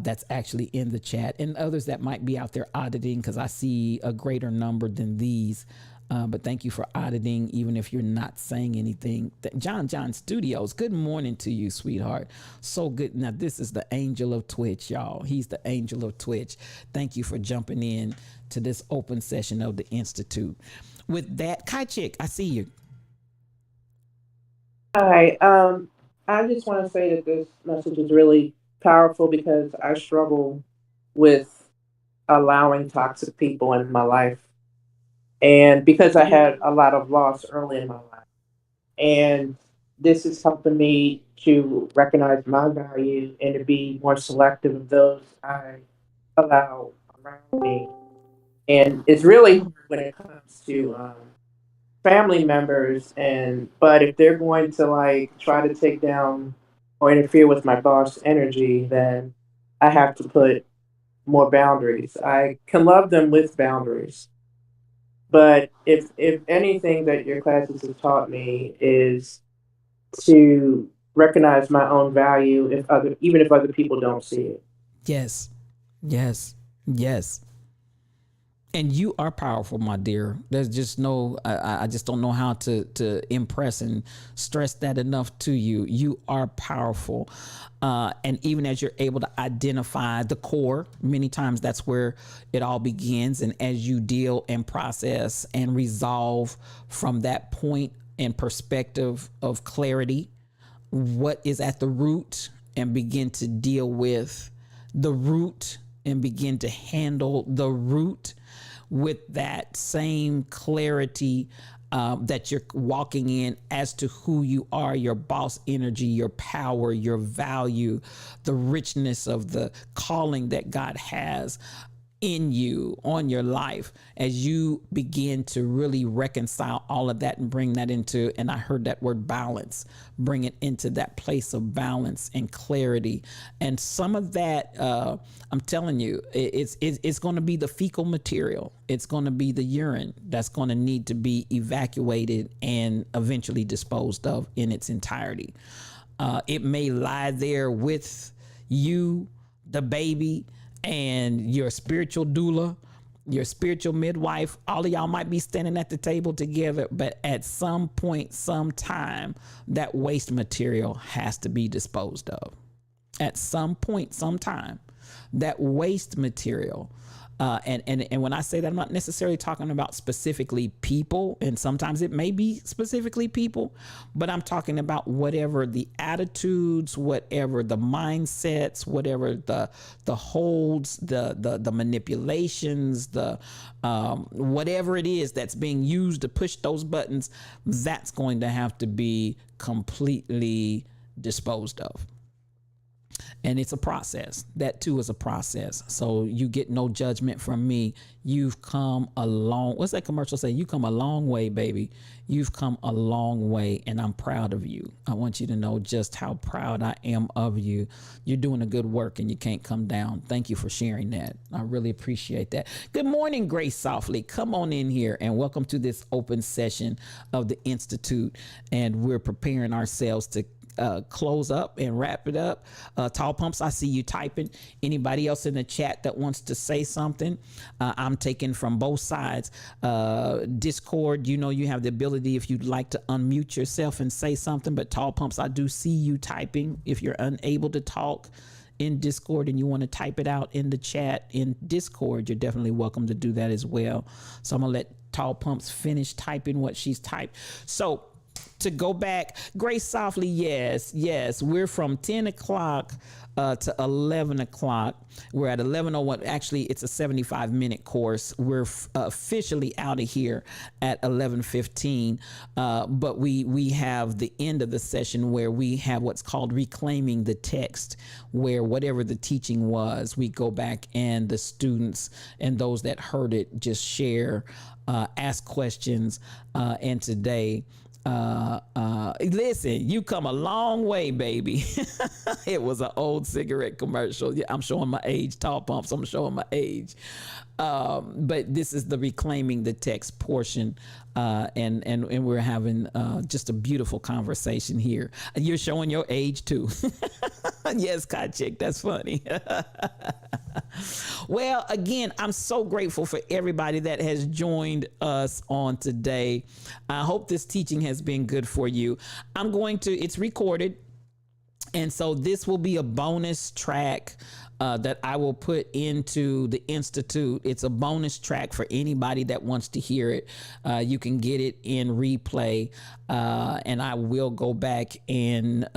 [SPEAKER 1] that's actually in the chat, and others that might be out there auditing, because I see a greater number than these. But thank you for auditing, even if you're not saying anything. John Studios, good morning to you, sweetheart. So good. Now, this is the angel of Twitch, y'all. He's the angel of Twitch. Thank you for jumping in to this open session of the Institute. With that, Kai Chick, I see you.
[SPEAKER 5] Hi. I just want to say that this message is really powerful because I struggle with allowing toxic people in my life. And because I had a lot of loss early in my life. And this is helping me to recognize my value and to be more selective of those I allow around me. And it's really hard when it comes to family members, but if they're going to like try to take down or interfere with my boss energy, then I have to put more boundaries. I can love them with boundaries. But if anything that your classes have taught me is to recognize my own value even if other people don't see it.
[SPEAKER 1] Yes. And you are powerful, my dear. There's just no, I just don't know how to impress and stress that enough to you. You are powerful. And even as you're able to identify the core, many times that's where it all begins. And as you deal and process and resolve from that point and perspective of clarity, what is at the root, and begin to deal with the root and begin to handle the root with that same clarity that you're walking in as to who you are, your boss energy, your power, your value, the richness of the calling that God has in you, on your life, as you begin to really reconcile all of that and bring that into, and I heard that word balance, bring it into that place of balance and clarity. And some of that, I'm telling you, it's going to be the fecal material. It's going to be the urine that's going to need to be evacuated and eventually disposed of in its entirety. It may lie there with you, the baby, and your spiritual doula, your spiritual midwife. All of y'all might be standing at the table together, but at some point, sometime, that waste material has to be disposed of. At some point, sometime, that waste material. And when I say that, I'm not necessarily talking about specifically people, and sometimes it may be specifically people, but I'm talking about whatever the attitudes, whatever the mindsets, whatever the holds, the manipulations, the whatever it is that's being used to push those buttons, that's going to have to be completely disposed of. And it's a process. That too is a process. So you get no judgment from me. You've come a long, what's that commercial say? You come a long way, baby. You've come a long way, and I'm proud of you. I want you to know just how proud I am of you. You're doing a good work, and you can't come down. Thank you for sharing that. I really appreciate that. Good morning, Grace Softly. Come on in here, and welcome to this open session of the Institute. And we're preparing ourselves to close up and wrap it up. Tall Pumps, I see you typing. Anybody else in the chat that wants to say something? I'm taking from both sides. Discord, you know, you have the ability if you'd like to unmute yourself and say something, but Tall Pumps, I do see you typing. If you're unable to talk in Discord and you want to type it out in the chat in Discord, you're definitely welcome to do that as well. So I'm gonna let Tall Pumps finish typing what she's typed. So to go back. Grace Softly, yes. We're from 10 o'clock to 11 o'clock. We're at 11:01. Actually, it's a 75-minute course. We're officially out of here at 11:15. But we have the end of the session where we have what's called reclaiming the text, where whatever the teaching was, we go back and the students and those that heard it just share, ask questions. And today, listen, you come a long way, baby. It was an old cigarette commercial. Yeah, I'm showing my age. Tall pumps, I'm showing my age. But this is the reclaiming the text portion, and we're having just a beautiful conversation here. You're showing your age too. Yes, Kachik, that's funny. Well, again, I'm so grateful for everybody that has joined us on today. I hope this teaching has been good for you. It's recorded. And so this will be a bonus track that I will put into the Institute. It's a bonus track for anybody that wants to hear it. You can get it in replay, and I will go back and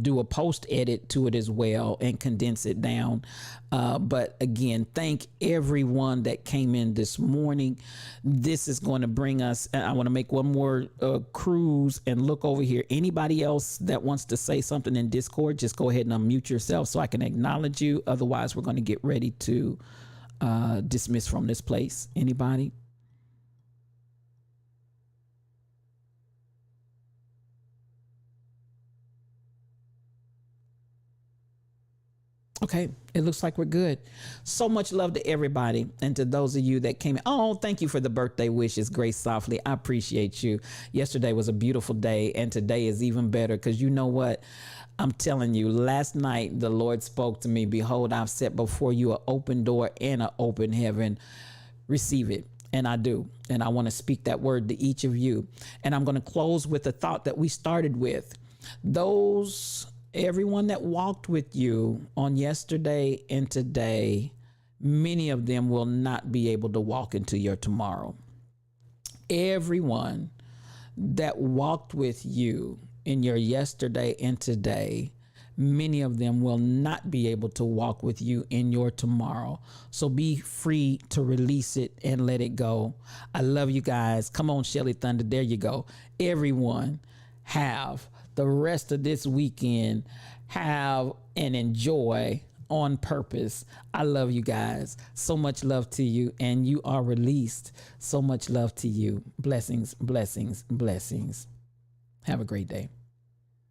[SPEAKER 1] do a post edit to it as well and condense it down. But again, thank everyone that came in this morning. This is going to bring us, I want to make one more cruise and look over here. Anybody else that wants to say something in Discord, just go ahead and unmute yourself so I can acknowledge you. Otherwise, we're going to get ready to dismiss from this place. Anybody? Okay, it looks like we're good. So much love to everybody. And to those of you that came in. Oh, thank you for the birthday wishes, Grace Softly. I appreciate you. Yesterday was a beautiful day, and today is even better because you know what? I'm telling you, last night the Lord spoke to me. Behold, I've set before you an open door and an open heaven. Receive it. And I do. And I want to speak that word to each of you. And I'm going to close with the thought that we started with. Everyone that walked with you on yesterday and today, many of them will not be able to walk into your tomorrow. Everyone that walked with you in your yesterday and today, many of them will not be able to walk with you in your tomorrow. So be free to release it and let it go. I love you guys. Come on, Shelly Thunder. There you go. Everyone have the rest of this weekend. Have and enjoy on purpose. I love you guys. So much love to you, and you are released. So much love to you. Blessings, blessings, blessings. Have a great day.